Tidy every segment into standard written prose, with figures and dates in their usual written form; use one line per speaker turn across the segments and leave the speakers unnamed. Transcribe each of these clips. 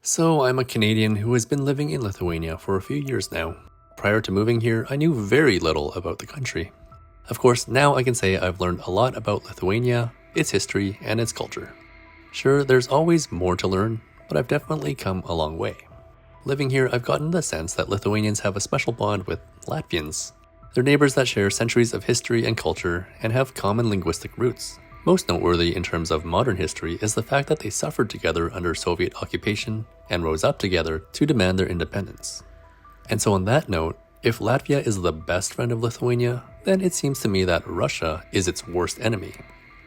So I'm a Canadian who has been living in Lithuania for a few years now. Prior to moving here, I knew very little about the country. Of course, now I can say I've learned a lot about Lithuania, its history, and its culture. Sure, there's always more to learn, but I've definitely come a long way. Living here, I've gotten the sense that Lithuanians have a special bond with Latvians. They're neighbors that share centuries of history and culture and have common linguistic roots. Most noteworthy in terms of modern history is the fact that they suffered together under Soviet occupation and rose up together to demand their independence. And so on that note, if Latvia is the best friend of Lithuania, then it seems to me that Russia is its worst enemy.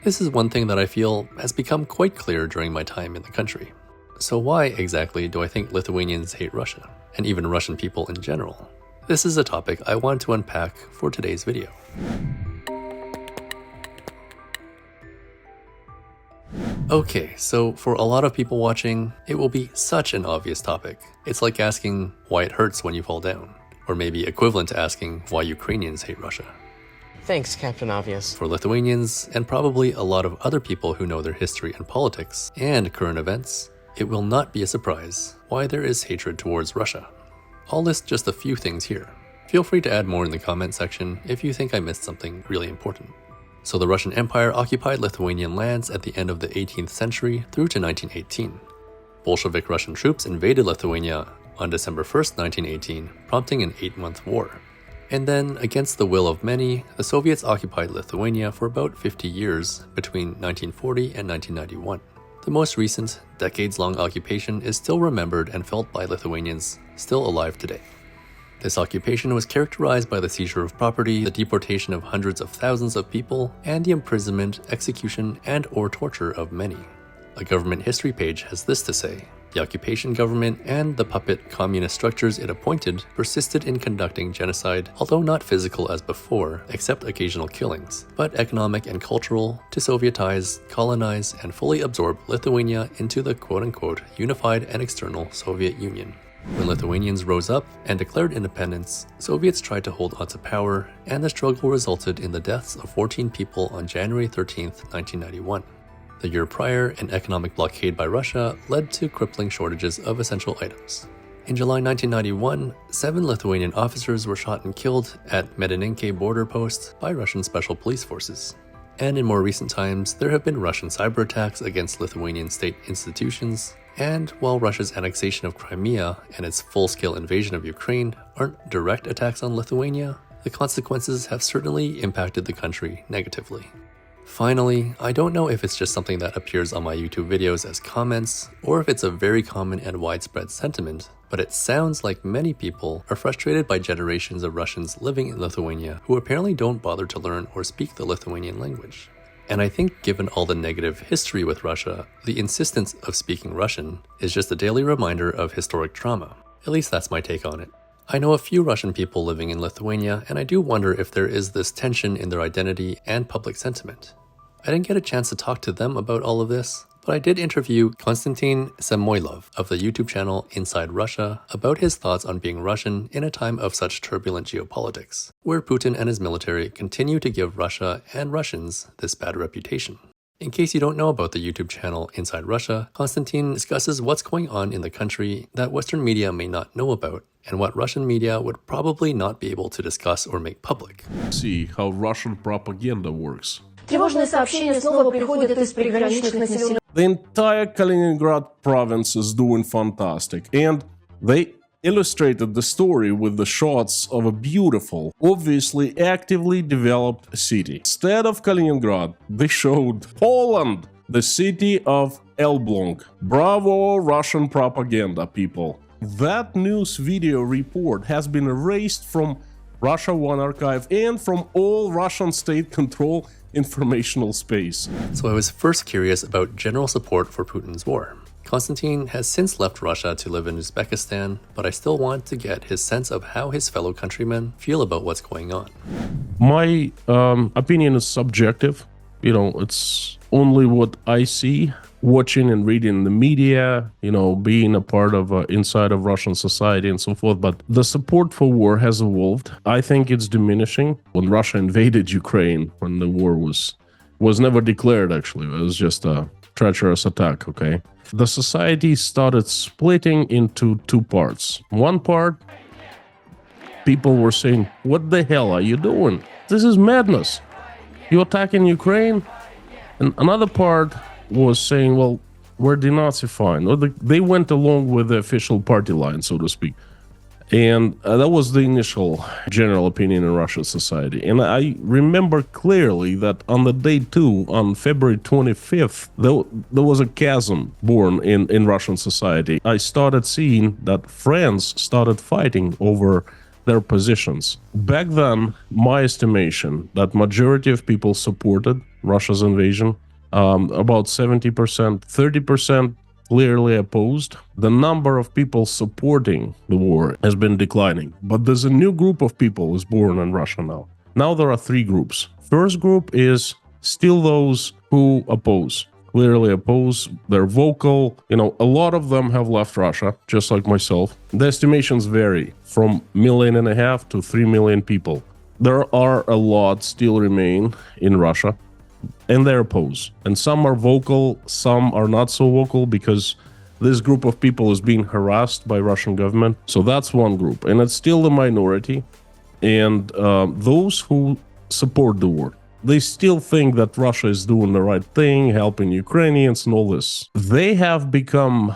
This is one thing that I feel has become quite clear during my time in the country. So why exactly do I think Lithuanians hate Russia, and even Russian people in general? This is a topic I want to unpack for today's video. Okay, so for a lot of people watching, it will be such an obvious topic. It's like asking why it hurts when you fall down, or maybe equivalent to asking why Ukrainians hate Russia.
Thanks, Captain Obvious.
For Lithuanians, and probably a lot of other people who know their history and politics, and current events, it will not be a surprise why there is hatred towards Russia. I'll list just a few things here. Feel free to add more in the comment section if you think I missed something really important. So the Russian Empire occupied Lithuanian lands at the end of the 18th century through to 1918. Bolshevik Russian troops invaded Lithuania on December 1st, 1918, prompting an 8-month war. And then, against the will of many, the Soviets occupied Lithuania for about 50 years between 1940 and 1991. The most recent, decades-long occupation is still remembered and felt by Lithuanians still alive today. This occupation was characterized by the seizure of property, the deportation of hundreds of thousands of people, and the imprisonment, execution, and/or torture of many. A government history page has this to say: the occupation government and the puppet communist structures it appointed persisted in conducting genocide, although not physical as before, except occasional killings, but economic and cultural, to Sovietize, colonize, and fully absorb Lithuania into the quote-unquote unified and external Soviet Union. When Lithuanians rose up and declared independence, Soviets tried to hold onto power, and the struggle resulted in the deaths of 14 people on January 13, 1991. The year prior, an economic blockade by Russia led to crippling shortages of essential items. In July 1991, 7 Lithuanian officers were shot and killed at Medininkai border post by Russian special police forces. And in more recent times, there have been Russian cyber attacks against Lithuanian state institutions. And while Russia's annexation of Crimea and its full-scale invasion of Ukraine aren't direct attacks on Lithuania, the consequences have certainly impacted the country negatively. Finally, I don't know if it's just something that appears on my YouTube videos as comments, or if it's a very common and widespread sentiment, but it sounds like many people are frustrated by generations of Russians living in Lithuania who apparently don't bother to learn or speak the Lithuanian language. And I think given all the negative history with Russia, the insistence of speaking Russian is just a daily reminder of historic trauma. At least that's my take on it. I know a few Russian people living in Lithuania, and I do wonder if there is this tension in their identity and public sentiment. I didn't get a chance to talk to them about all of this, but I did interview Konstantin Message of the YouTube channel Inside Russia about his thoughts on being Russian in a time of such turbulent geopolitics, where Putin and his military continue to give Russia and Russians this bad reputation. In case you don't know about the YouTube channel Inside Russia, Konstantin discusses what's going on in the country that Western media may not know about, and what Russian media would probably not be able to discuss or make public.
See how Russian propaganda works.
Тревожные сообщения снова приходят из приграничных населенных.
The entire Kaliningrad province is doing fantastic, and they illustrated the story with the shots of a beautiful, obviously actively developed city. Instead of Kaliningrad, they showed Poland, the city of Elbląg. Bravo, Russian propaganda, people. That news video report has been erased from Russia One archive and from all Russian state control informational space.
So I was first curious about general support for Putin's war. Konstantin has since left Russia to live in Uzbekistan, but I still want to get his sense of how his fellow countrymen feel about what's going on.
My opinion is subjective. It's only what I see, watching and reading the media, being a part of inside of Russian society and so forth. But the support for war has evolved. I think it's diminishing. When Russia invaded Ukraine, when the war was never declared, actually, it was just treacherous attack, okay? The society started splitting into two parts. One part, people were saying, what the hell are you doing? This is madness. You're attacking Ukraine? And another part was saying, well, we're denazifying. Or they went along with the official party line, so to speak. And that was the initial general opinion in Russian society. And I remember clearly that on the day 2, on February 25th, there was a chasm born in Russian society. I started seeing that friends started fighting over their positions. Back then, my estimation that majority of people supported Russia's invasion, about 70%, 30% clearly opposed. The number of people supporting the war has been declining, but there's a new group of people who's born in Russia now. Now there are 3 groups. First group is still those who oppose, clearly oppose. They're vocal. A lot of them have left Russia, just like myself. The estimations vary from 1.5 million to 3 million people. There are a lot still remain in Russia, and they oppose. And some are vocal, some are not so vocal, because this group of people is being harassed by Russian government. So that's one group, and it's still the minority. And those who support the war, they still think that Russia is doing the right thing, helping Ukrainians and all this. They have become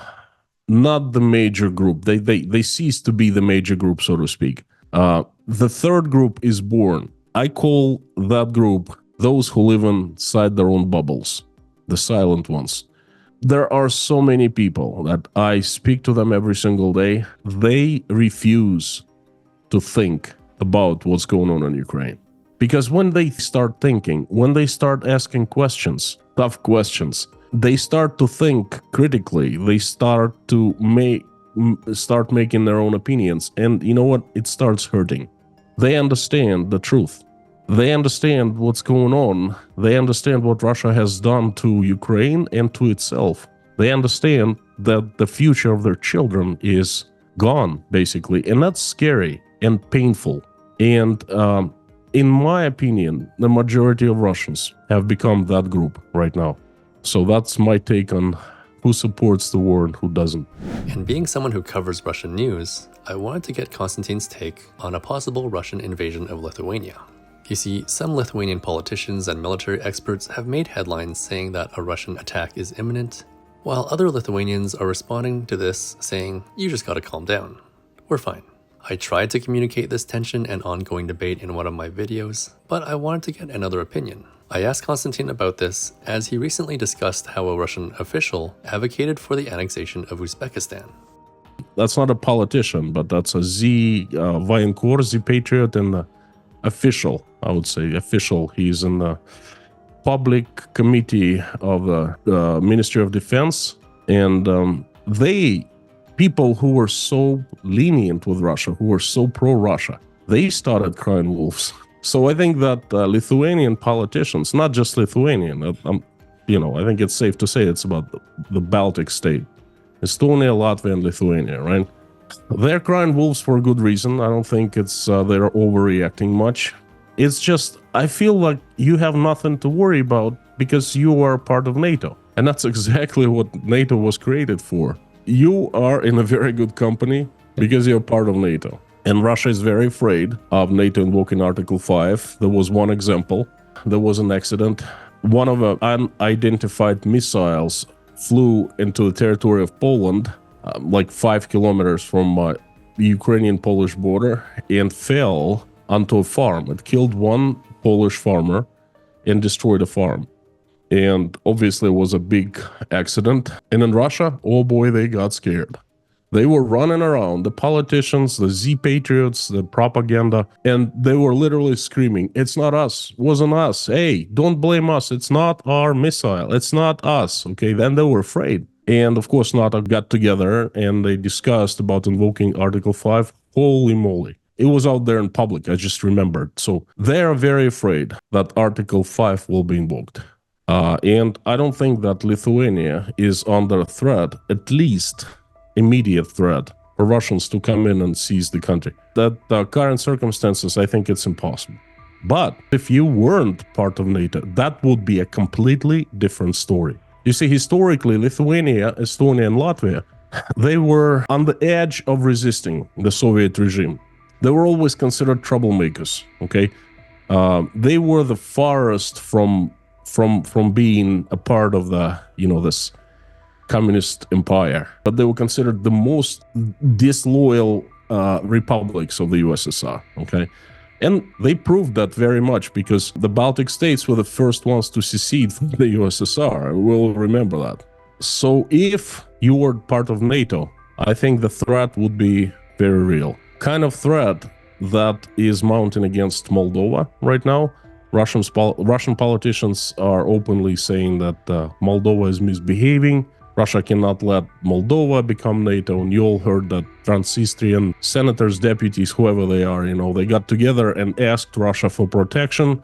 not the major group. They cease to be the major group, so to speak. The third group is born. I call that group those who live inside their own bubbles, the silent ones. There are so many people that I speak to them every single day. They refuse to think about what's going on in Ukraine. Because when they start thinking, when they start asking questions, tough questions, they start to think critically. They start to start making their own opinions. And you know what? It starts hurting. They understand the truth. They understand what's going on. They understand what Russia has done to Ukraine and to itself. They understand that the future of their children is gone, basically. And that's scary and painful. And in my opinion, the majority of Russians have become that group right now. So that's my take on who supports the war and who doesn't.
And being someone who covers Russian news, I wanted to get Konstantin's take on a possible Russian invasion of Lithuania. You see, some Lithuanian politicians and military experts have made headlines saying that a Russian attack is imminent, while other Lithuanians are responding to this saying, you just gotta calm down. We're fine. I tried to communicate this tension and ongoing debate in one of my videos, but I wanted to get another opinion. I asked Konstantin about this as he recently discussed how a Russian official advocated for the annexation of Uzbekistan.
That's not a politician, but that's a Voyenkor, Z patriot, and official, I would say, official. He's in the public committee of the Ministry of Defense, and people who were so lenient with Russia, who were so pro-Russia, they started crying wolves. So I think that Lithuanian politicians, not just Lithuanian, I think it's safe to say it's about the Baltic state, Estonia, Latvia, and Lithuania, right? They're crying wolves for a good reason. I don't think it's they're overreacting much. It's just, I feel like you have nothing to worry about because you are part of NATO. And that's exactly what NATO was created for. You are in a very good company because you're part of NATO. And Russia is very afraid of NATO invoking Article 5. There was one example. There was an accident. One of the unidentified missiles flew into the territory of Poland, like 5 kilometers from the Ukrainian-Polish border, and fell onto a farm. It killed one Polish farmer and destroyed a farm. And obviously it was a big accident. And in Russia, oh boy, they got scared. They were running around, the politicians, the Z patriots, the propaganda, and they were literally screaming, it's not us, it wasn't us, hey, don't blame us, it's not our missile, it's not us, okay? Then they were afraid. And of course, NATO got together and they discussed about invoking Article 5. Holy moly. It was out there in public, I just remembered. So they are very afraid that Article 5 will be invoked. And I don't think that Lithuania is under threat, at least immediate threat for Russians to come in and seize the country. That the current circumstances, I think it's impossible. But if you weren't part of NATO, that would be a completely different story. You see, historically, Lithuania, Estonia, and Latvia, they were on the edge of resisting the Soviet regime. They were always considered troublemakers, okay? They were the farthest from being a part of the, this communist empire. But they were considered the most disloyal republics of the USSR, okay? And they proved that very much because the Baltic states were the first ones to secede from the USSR. We'll remember that. So if you were part of NATO, I think the threat would be very real. Kind of threat that is mounting against Moldova right now. Russian politicians are openly saying that Moldova is misbehaving. Russia cannot let Moldova become NATO, and you all heard that Transnistrian senators, deputies, whoever they are, they got together and asked Russia for protection,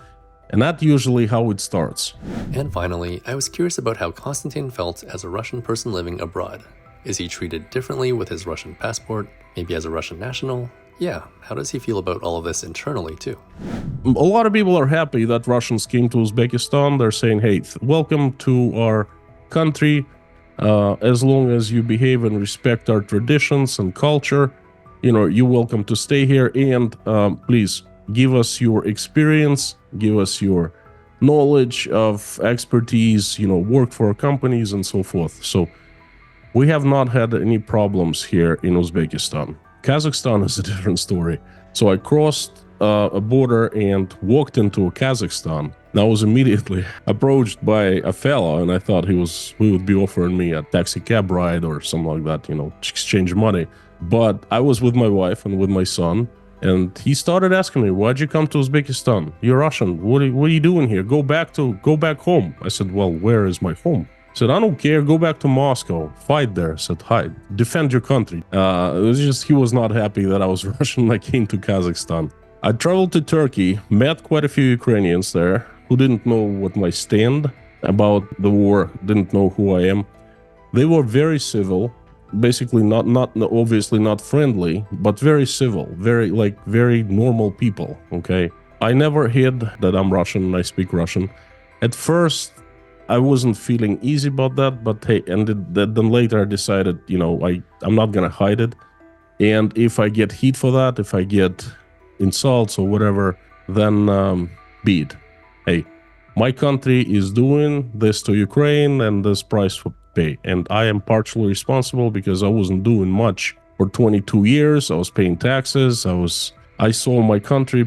and that's usually how it starts.
And finally, I was curious about how Konstantin felt as a Russian person living abroad. Is he treated differently with his Russian passport, maybe as a Russian national? Yeah, how does he feel about all of this internally too?
A lot of people are happy that Russians came to Uzbekistan. They're saying, hey, welcome to our country. As long as you behave and respect our traditions and culture, you're welcome to stay here. And please give us your experience, give us your knowledge of expertise, work for our companies and so forth. So we have not had any problems here in Uzbekistan. Kazakhstan is a different story. So I crossed a border and walked into Kazakhstan. And I was immediately approached by a fellow, and I thought he would be offering me a taxi cab ride or something like that, exchange money. But I was with my wife and with my son, and he started asking me, "Why'd you come to Uzbekistan? You're Russian. What are you doing here? Go back home." I said, "Well, where is my home?" He said, "I don't care. Go back to Moscow. Fight there." I said, "Hi, defend your country." It was just he was not happy that I was Russian. I came to Kazakhstan. I traveled to Turkey, met quite a few Ukrainians there who didn't know what my stand about the war, didn't know who I am. They were very civil, basically not obviously not friendly, but very civil, very normal people, okay? I never hid that I'm Russian and I speak Russian. At first, I wasn't feeling easy about that, but hey, then later I decided, I'm not gonna hide it. And if I get heat for that, if I get insults or whatever, then be it. Hey, my country is doing this to Ukraine and this price for pay. And I am partially responsible because I wasn't doing much for 22 years. I was paying taxes. I saw my country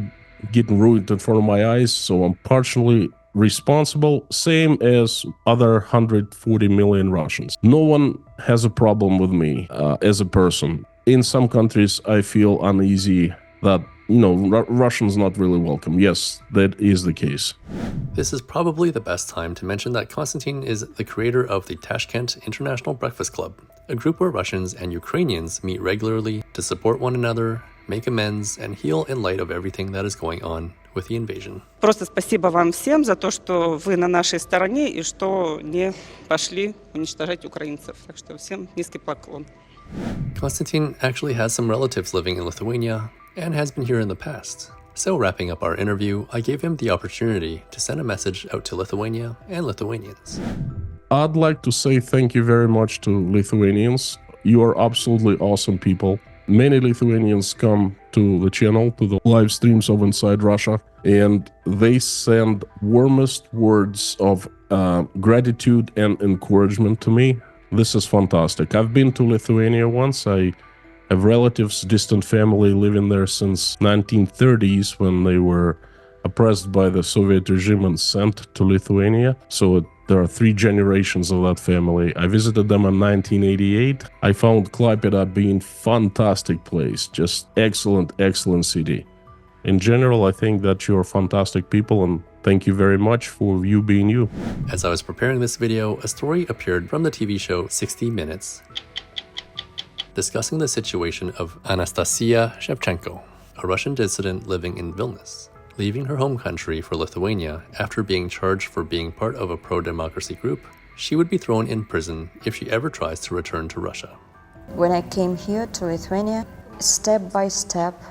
getting ruined in front of my eyes. So I'm partially responsible, same as other 140 million Russians. No one has a problem with me as a person. In some countries, I feel uneasy that Russians not really welcome. Yes, that is the case.
This is probably the best time to mention that Konstantin is the creator of the Tashkent International Breakfast Club, a group where Russians and Ukrainians meet regularly to support one another, make amends, and heal in light of everything that is going on with the invasion.
Просто спасибо вам всем за то, что вы на нашей стороне и что не пошли уничтожать украинцев. Так что всем низкий поклон.
Konstantin actually has some relatives living in Lithuania and has been here in the past. So wrapping up our interview, I gave him the opportunity to send a message out to Lithuania and Lithuanians.
I'd like to say thank you very much to Lithuanians. You are absolutely awesome people. Many Lithuanians come to the channel, to the live streams of Inside Russia, and they send warmest words of gratitude and encouragement to me. This is fantastic. I've been to Lithuania once. I have relatives, distant family living there since 1930s when they were oppressed by the Soviet regime and sent to Lithuania. So there are 3 generations of that family. I visited them in 1988. I found Klaipėda being fantastic place, just excellent city. In general, I think that you're fantastic people, and thank you very much for you being you.
As I was preparing this video, a story appeared from the TV show 60 Minutes, discussing the situation of Anastasia Shevchenko, a Russian dissident living in Vilnius, leaving her home country for Lithuania after being charged for being part of a pro-democracy group. She would be thrown in prison if she ever tries to return to Russia.
When I came here to Lithuania, step by step,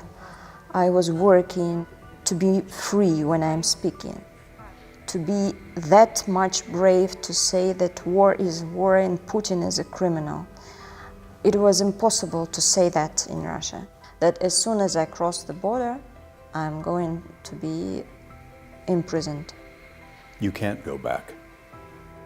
I was working to be free when I'm speaking. to be that much brave to say that war is war and Putin is a criminal. It was impossible to say that in Russia, that as soon as I cross the border, I'm going to be imprisoned.
You can't go back.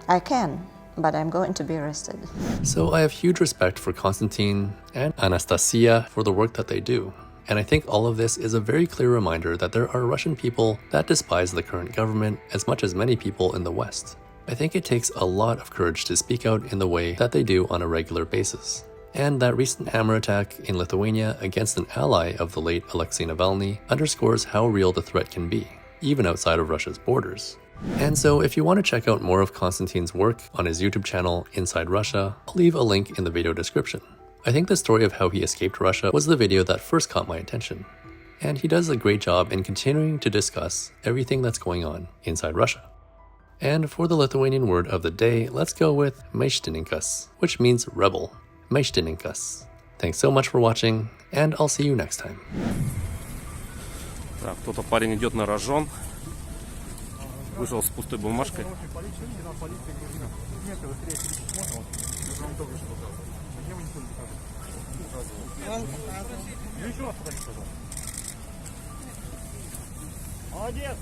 I can, but I'm going to be arrested.
So I have huge respect for Konstantin and Anastasia for the work that they do. And I think all of this is a very clear reminder that there are Russian people that despise the current government as much as many people in the West. I think it takes a lot of courage to speak out in the way that they do on a regular basis. And that recent hammer attack in Lithuania against an ally of the late Alexei Navalny underscores how real the threat can be, even outside of Russia's borders. And so if you want to check out more of Konstantin's work on his YouTube channel Inside Russia, I'll leave a link in the video description. I think the story of how he escaped Russia was the video that first caught my attention. And he does a great job in continuing to discuss everything that's going on inside Russia. And for the Lithuanian word of the day, let's go with maištininkas, which means rebel. Maištininkas. Thanks so much for watching, and I'll see you next time.
Так, кто-то парень идет на рожон. Вышел с пустой бумажкой.
Молодец!